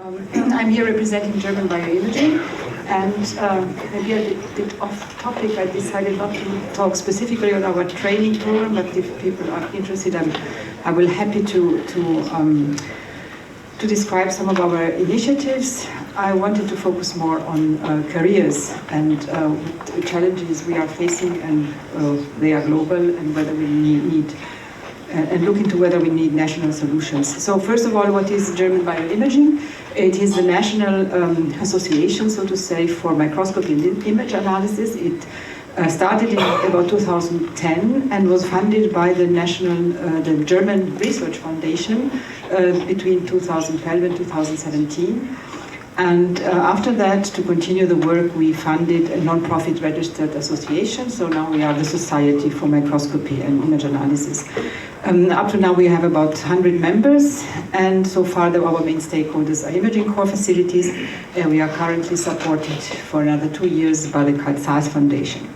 I'm here representing German bioimaging, and maybe a bit off topic. I decided not to talk specifically on our training program, but if people are interested, I will happy to describe some of our initiatives. I wanted to focus more on careers and challenges we are facing, and they are global, and whether we need and look into whether we need national solutions. So first of all, what is German bioimaging? It is the national association, so to say, for microscopy and image analysis. It started in about 2010 and was funded by the the German Research Foundation between 2012 and 2017. And after that, to continue the work, we funded a non-profit registered association. So now we are the Society for Microscopy and Image Analysis. Up to now, we have about 100 members, and so far our main stakeholders are imaging core facilities, and we are currently supported for another 2 years by the Carl Zeiss Foundation.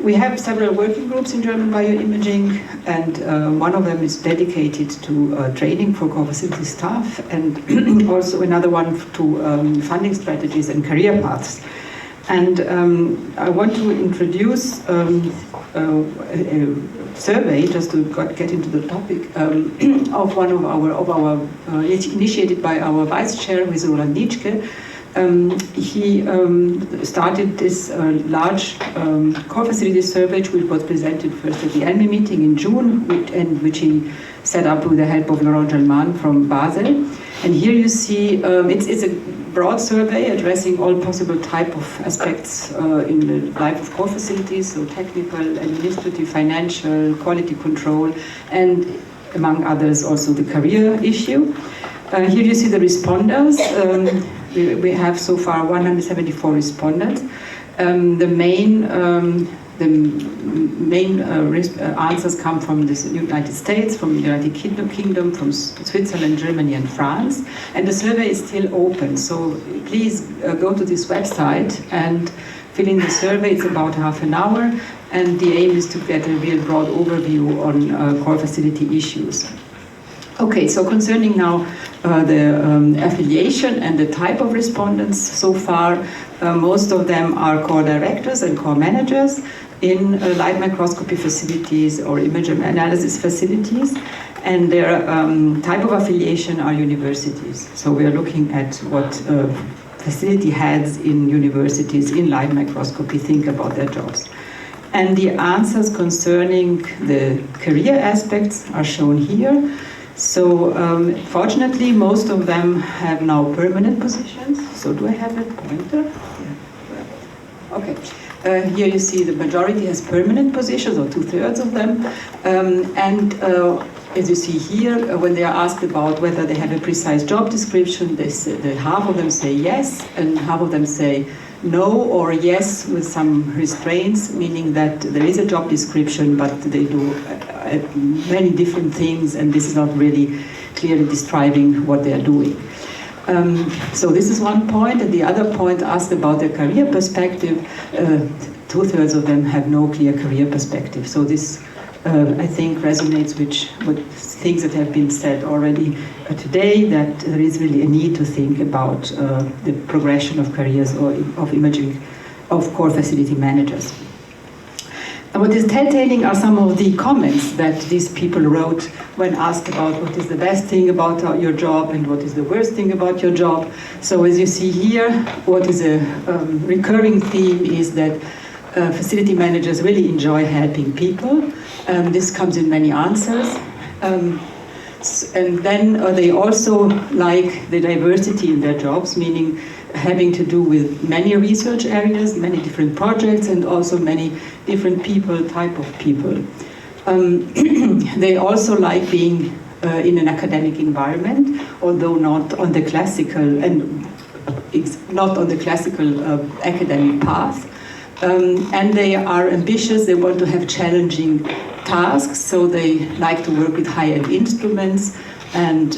We have several working groups in German bioimaging, and one of them is dedicated to training for core facility staff, and also another one to funding strategies and career paths. And I want to introduce a survey, just to get into the topic, of one of our initiated by our vice chair, who is Roland Nitschke. He started this large core facility survey, which was presented first at the ELMI meeting in June, which he set up with the help of Laurent Gelman from Basel. And here you see, it's a broad survey addressing all possible type of aspects in the life of core facilities, so technical, administrative, financial, quality control, and among others also the career issue. Here you see the responders. We have so far 174 respondents. The main answers come from the United States, from the United Kingdom, from Switzerland, Germany, and France. And the survey is still open, so please go to this website and fill in the survey. It's about half an hour, and the aim is to get a real broad overview on core facility issues. Okay, so concerning now the affiliation and the type of respondents, so far most of them are core directors and core managers in light microscopy facilities or image analysis facilities, and their type of affiliation are universities. So we are looking at what facility heads in universities in light microscopy think about their jobs. And the answers concerning the career aspects are shown here. So fortunately, most of them have now permanent positions. So do I have a pointer? Yeah. Okay. Here you see the majority has permanent positions, or 2/3 of them. As you see here, when they are asked about whether they have a precise job description, half of them say yes, and half of them say no, or yes with some restraints, meaning that there is a job description, but they do many different things, and this is not really clearly describing what they are doing. So this is one point, and the other point asked about their career perspective. 2/3 of them have no clear career perspective. So this, I think, resonates with things that have been said already today, that there is really a need to think about the progression of careers or of imaging of core facility managers. And what is telltale are some of the comments that these people wrote when asked about what is the best thing about your job and what is the worst thing about your job. So as you see here, what is a recurring theme is that facility managers really enjoy helping people. This comes in many answers. And then they also like the diversity in their jobs, meaning having to do with many research areas, many different projects, and also many different type of people. They also like being in an academic environment, although not on the classical academic path. And they are ambitious. They want to have challenging tasks, so they like to work with high-end instruments and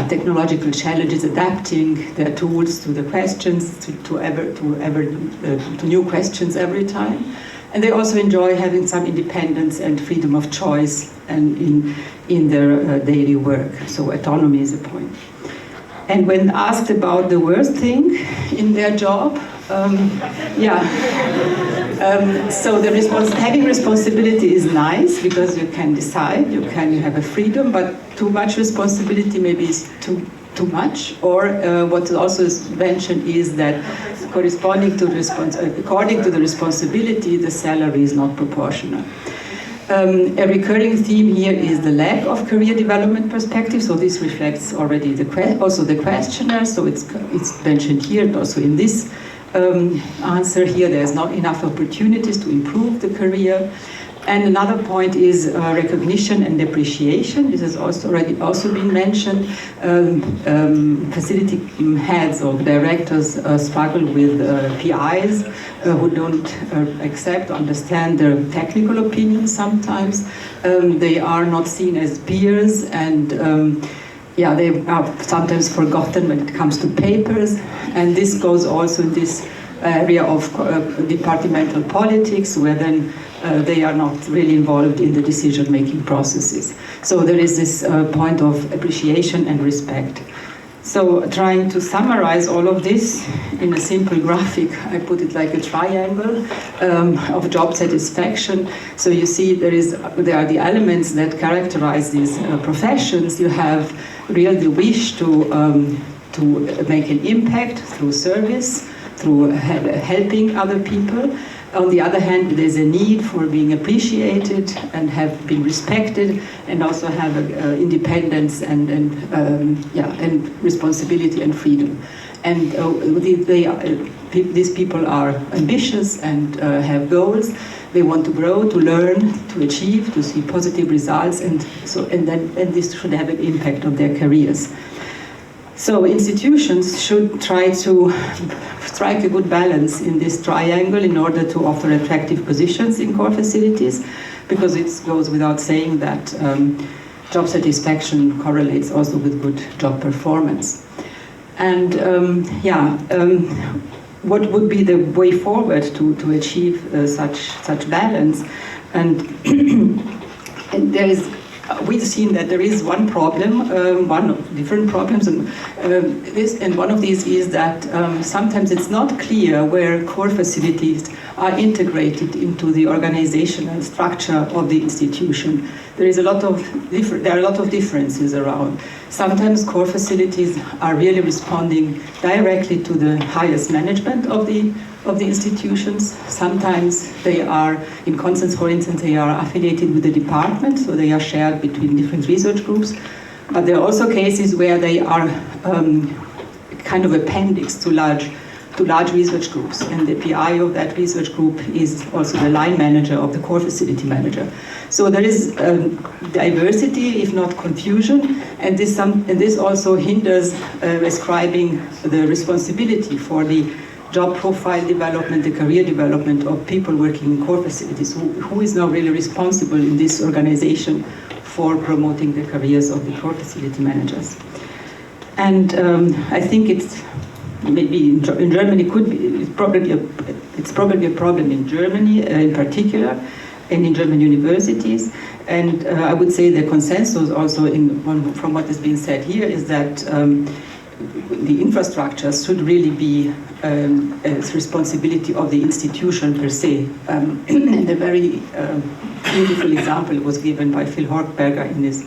technological challenges, adapting their tools to the questions, to new questions every time. And they also enjoy having some independence and freedom of choice and in their daily work. So autonomy is a point. And when asked about the worst thing in their job, so having responsibility is nice because you can decide, you have a freedom, but too much responsibility maybe is too much. Or what also is mentioned is that according to the responsibility, the salary is not proportional. A recurring theme here is the lack of career development perspective, so this reflects already also the questionnaire, so it's mentioned here and also in this answer here, there's not enough opportunities to improve the career. And another point is recognition and appreciation. This has already been mentioned. Facility heads or directors struggle with PIs who don't accept, understand their technical opinions sometimes. They are not seen as peers, and they are sometimes forgotten when it comes to papers. And this goes also in this area of departmental politics, where then they are not really involved in the decision-making processes. So there is this point of appreciation and respect. So trying to summarize all of this in a simple graphic, I put it like a triangle of job satisfaction. So you see there are the elements that characterize these professions. You have really the wish to make an impact through service, through helping other people. On the other hand, there's a need for being appreciated and have been respected, and also have independence and responsibility and freedom. And these people are ambitious and have goals. They want to grow, to learn, to achieve, to see positive results, and this should have an impact on their careers. So institutions should try to strike a good balance in this triangle in order to offer attractive positions in core facilities, because it goes without saying that job satisfaction correlates also with good job performance. And what would be the way forward to achieve such balance? And, and there is. We've seen that there is one problem, one of different problems, and one of these is that sometimes it's not clear where core facilities are integrated into the organizational structure of the institution. There are a lot of differences around. Sometimes core facilities are really responding directly to the highest management of the institutions. Sometimes they are, in Constance for instance, they are affiliated with the department, so they are shared between different research groups. But there are also cases where they are kind of appendix to large research groups, and the PI of that research group is also the line manager of the core facility manager. So there is diversity, if not confusion, and this also hinders ascribing the responsibility for the job profile development, the career development of people working in core facilities. Who is now really responsible in this organization for promoting the careers of the core facility managers? And I think it's maybe in Germany it's probably a problem in Germany in particular, and in German universities. And I would say the consensus also from what is being said here is that the infrastructures should really be a responsibility of the institution per se. And a very beautiful example was given by Phil Horkberger in his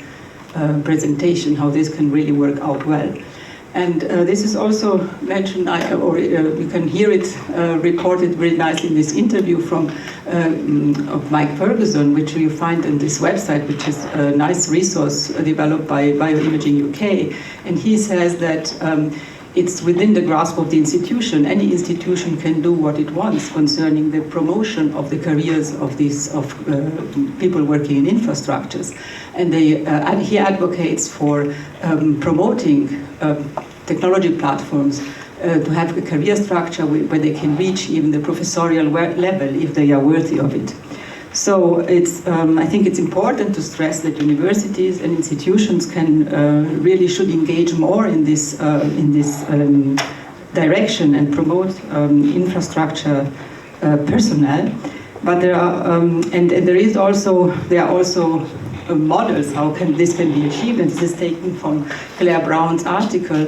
presentation, how this can really work out well. And this is also mentioned, you can hear it reported very nicely in this interview of Mike Ferguson, which you find on this website, which is a nice resource developed by Bioimaging UK. And he says that it's within the grasp of the institution. Any institution can do what it wants concerning the promotion of the careers of people working in infrastructures. And he advocates for promoting technology platforms to have a career structure where they can reach even the professorial level if they are worthy of it. So I think it's important to stress that universities and institutions really should engage more in this direction and promote infrastructure personnel. But there are also models how this can be achieved. And this is taken from Claire Brown's article,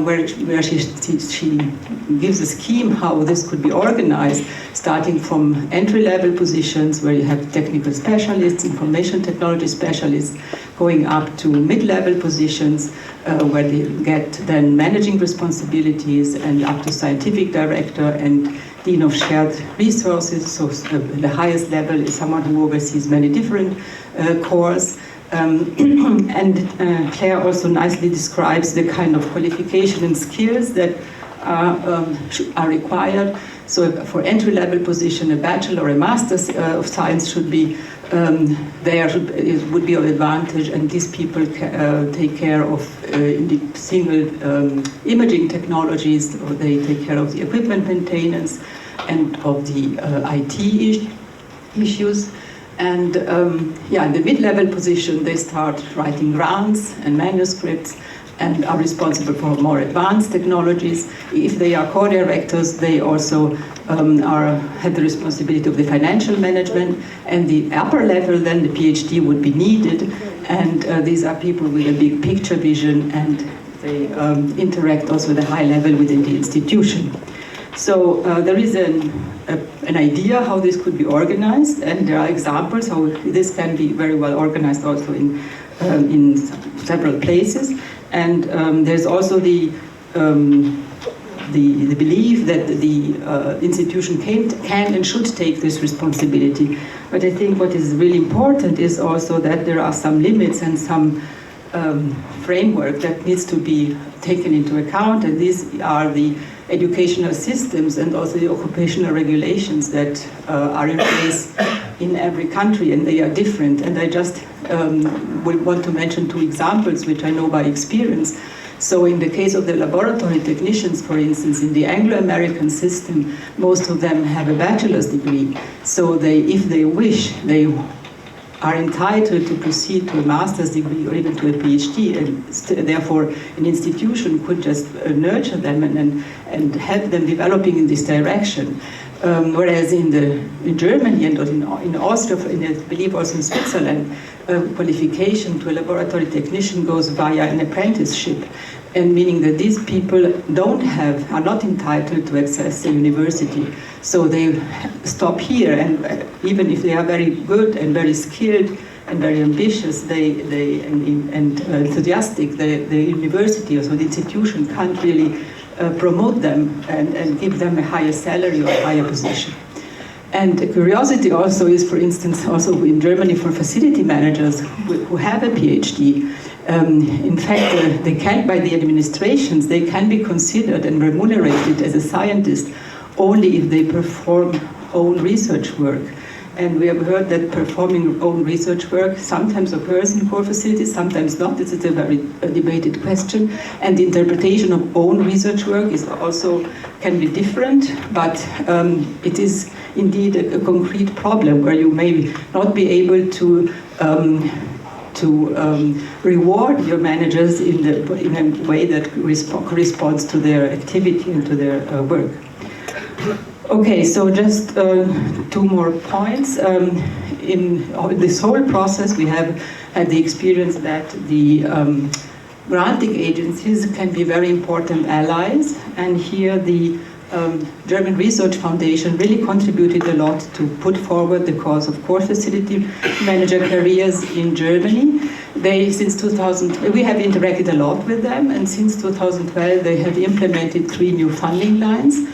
where she gives a scheme how this could be organized, starting from entry-level positions where you have technical specialists, information technology specialists, going up to mid-level positions where they get then managing responsibilities, and up to scientific director and Dean of Shared Resources. So the highest level is someone who oversees many different cores. And Claire also nicely describes the kind of qualification and skills that are required. So for entry-level position, a bachelor or a master's of science should be it would be of advantage, and these people take care of single imaging technologies, or they take care of the equipment maintenance and of the IT issues. And in the mid-level position, they start writing grants and manuscripts and are responsible for more advanced technologies. If they are co-directors, they also have the responsibility of the financial management. And the upper level, then the PhD would be needed. And these are people with a big picture vision, and they interact also at a high level within the institution. So there is an idea how this could be organized, and there are examples how this can be very well organized also in several places. And there's also the belief that the institution can and should take this responsibility. But I think what is really important is also that there are some limits and some framework that needs to be taken into account, and these are the educational systems and also the occupational regulations that are in place in every country, and they are different. And I just would want to mention two examples which I know by experience. So in the case of the laboratory technicians, for instance, in the Anglo-American system, most of them have a bachelor's degree. So if they wish, they are entitled to proceed to a master's degree or even to a PhD, and therefore an institution could just nurture them and help them developing in this direction. Whereas in Germany and in Austria, and I believe also in Switzerland, qualification to a laboratory technician goes via an apprenticeship, and meaning that these people are not entitled to access a university. So they stop here, and even if they are very good and very skilled and very ambitious, and enthusiastic, the university or so the institution can't really promote them and give them a higher salary or a higher position. And the curiosity also is, for instance, also in Germany for facility managers who have a PhD. In fact, they can, by the administrations, they can be considered and remunerated as a scientist only if they perform own research work. And we have heard that performing own research work sometimes occurs in core facilities, sometimes not. This is a very debated question. And the interpretation of own research work can be different, but it is indeed a concrete problem where you may not be able to reward your managers in a way that corresponds to their activity and to their work. Okay, so just two more points. In this whole process, we have had the experience that the granting agencies can be very important allies, and here the German Research Foundation really contributed a lot to put forward the cause of core facility manager careers in Germany. We have interacted a lot with them, and since 2012 they have implemented 3 new funding lines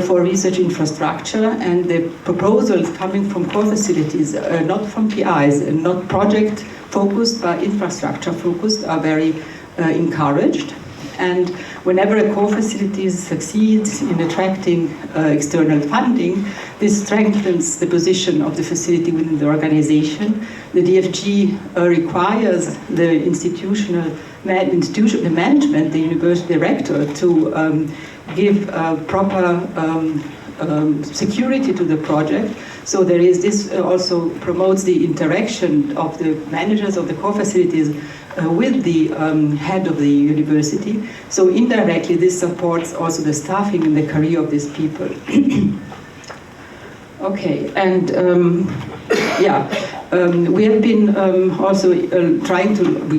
for research infrastructure, and the proposals coming from core facilities, not from PIs and not project focused but infrastructure focused, are very encouraged. And whenever a core facility succeeds in attracting external funding, this strengthens the position of the facility within the organization. The DFG requires the the management, the university director, to give proper security to the project. So there is this also promotes the interaction of the managers of the core facilities with the head of the university. So indirectly this supports also the staffing and the career of these people. Okay, and We have been also we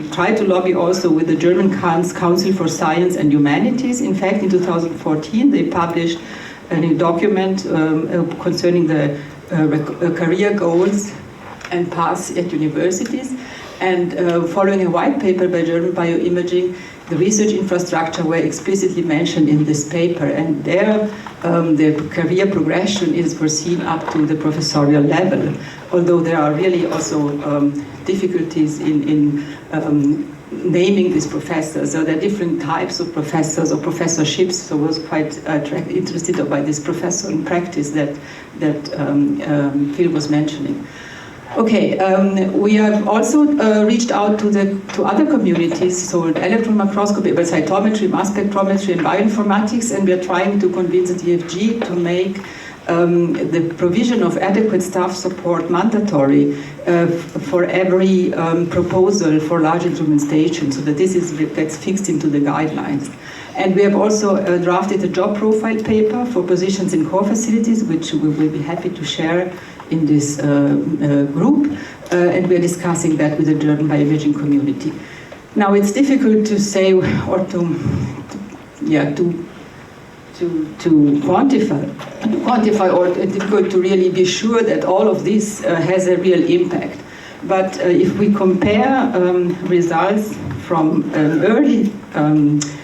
try to lobby also with the German Council for Science and Humanities. In fact, in 2014, they published a new document concerning the career goals and paths at universities. And following a white paper by German Bioimaging, the research infrastructure were explicitly mentioned in this paper, and there the career progression is foreseen up to the professorial level, although there are really also difficulties in naming these professors. So there are different types of professors or professorships, so I was quite interested by this professor in practice that Phil was mentioning. Okay, we have also reached out to other communities, so electron microscopy, cytometry, mass spectrometry, and bioinformatics, and we are trying to convince the DFG to make the provision of adequate staff support mandatory for every proposal for large instrument station, so that this gets fixed into the guidelines. And we have also drafted a job profile paper for positions in core facilities, which we will be happy to share in this group, and we are discussing that with the German bioimaging community. Now, it's difficult to say or to quantify, or difficult to really be sure that all of this has a real impact. But if we compare results from an early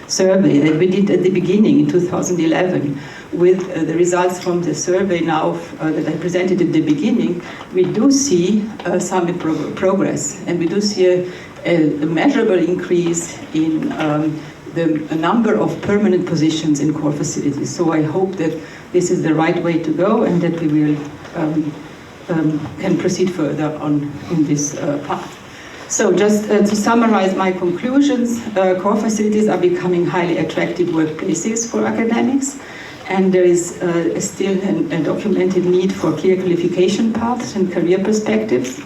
survey that we did at the beginning in 2011 with the results from the survey now that I presented at the beginning, we do see some progress, and we do see a measurable increase in the number of permanent positions in core facilities. So I hope that this is the right way to go, and that we will can proceed further on in this path. So just to summarize my conclusions, core facilities are becoming highly attractive workplaces for academics, and there is still a documented need for clear qualification paths and career perspectives.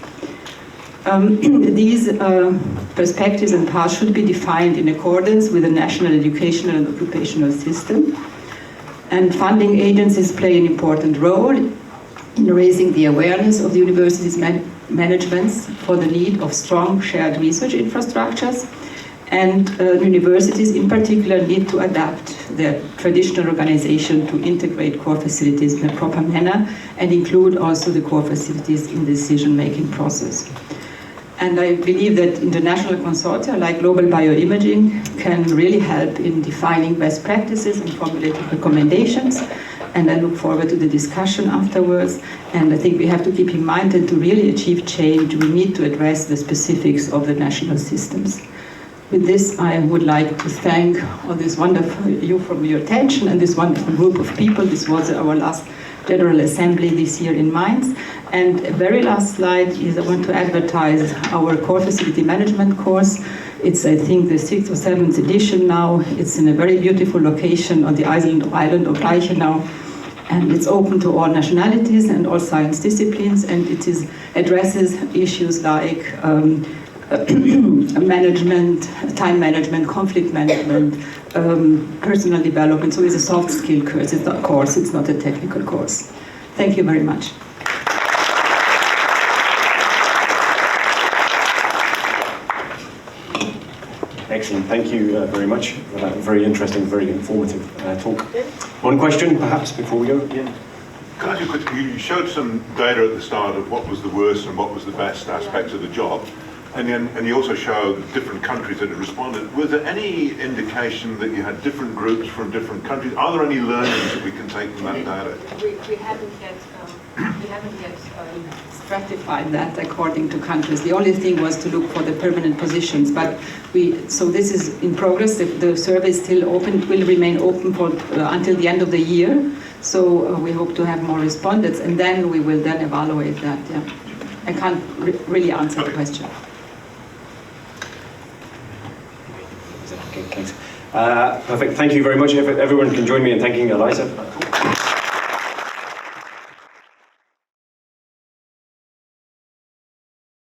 These perspectives and paths should be defined in accordance with the national educational and occupational system. And funding agencies play an important role in raising the awareness of the university's managements for the need of strong shared research infrastructures. And universities in particular need to adapt their traditional organization to integrate core facilities in a proper manner and include also the core facilities in the decision-making process. And I believe that international consortia like Global BioImaging can really help in defining best practices and formulating recommendations. And I look forward to the discussion afterwards. And I think we have to keep in mind that to really achieve change, we need to address the specifics of the national systems. With this, I would like to thank all this wonderful you for your attention and this wonderful group of people. This was our last General Assembly this year in Mainz. And a very last slide is I want to advertise our core facility management course. It's, I think, the 6th or 7th edition now. It's in a very beautiful location on the island of Reichenau. And it's open to all nationalities and all science disciplines. And it addresses issues like management, time management, conflict management, personal development. So it's a soft skill course. It's not a technical course. Thank you very much. Excellent. Thank you very much for that very interesting, very informative talk. One question, perhaps, before we go? Yeah. Can I ask you a question? You showed some data at the start of what was the worst and what was the best aspects of the job. And you also showed different countries that had responded. Was there any indication that you had different groups from different countries? Are there any learnings that we can take from that data? We haven't yet stratified that according to countries. The only thing was to look for the permanent positions. But so this is in progress. The survey is still open. It will remain open for until the end of the year. So we hope to have more respondents, and then we will then evaluate that. Yeah, I can't really answer the question. Okay, thanks. Perfect. Thank you very much. If everyone can join me in thanking Elisa.